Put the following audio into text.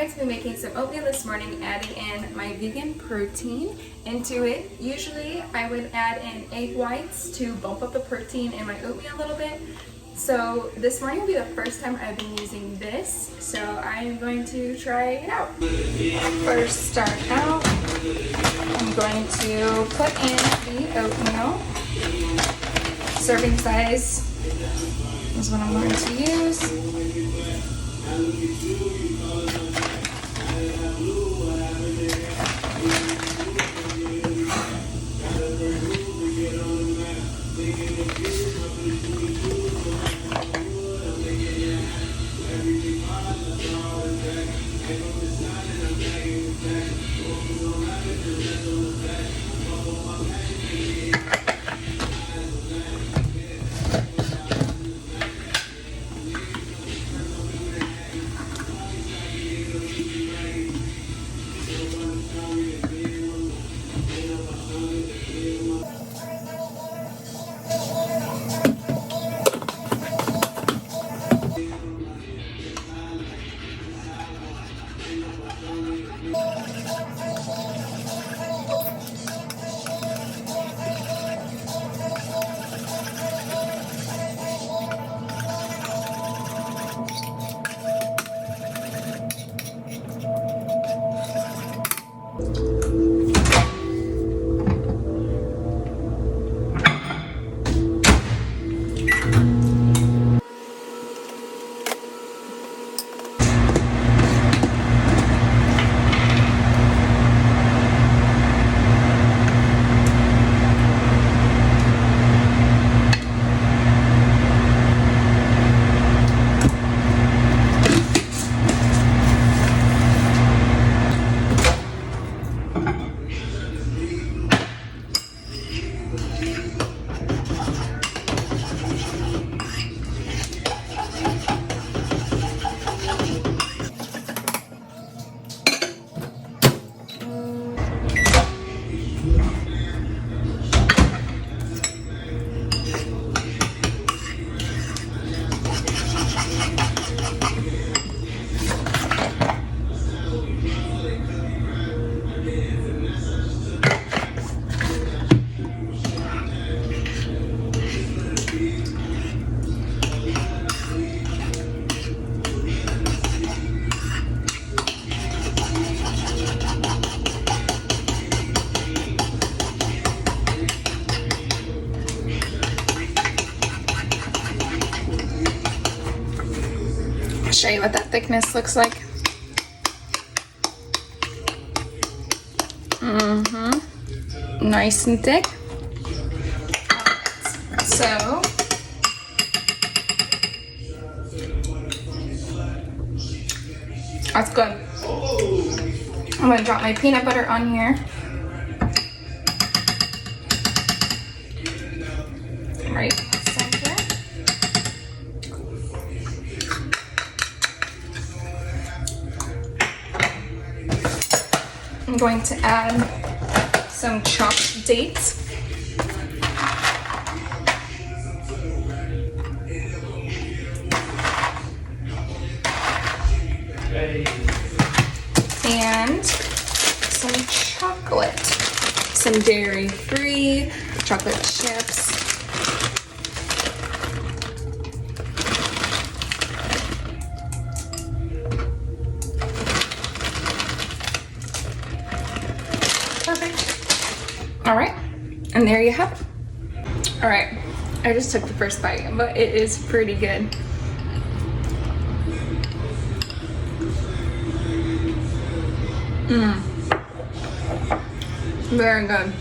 going to be making some oatmeal this morning, adding in my vegan protein into it. Usually I would add in egg whites to bump up the protein in my oatmeal a little bit. So this morning will be the first time I've been using this, so I am going to try it out. First start out, I'm going to put in the oatmeal. Serving size is what I'm going to use. Show you what that thickness looks like. Nice and thick. So that's good. I'm gonna drop my peanut butter on here. Right. I'm going to add some chopped dates. And some chocolate. Some dairy-free chocolate chips. All right, and there you have it. All right, I just took the first bite, but it is pretty good. Very good.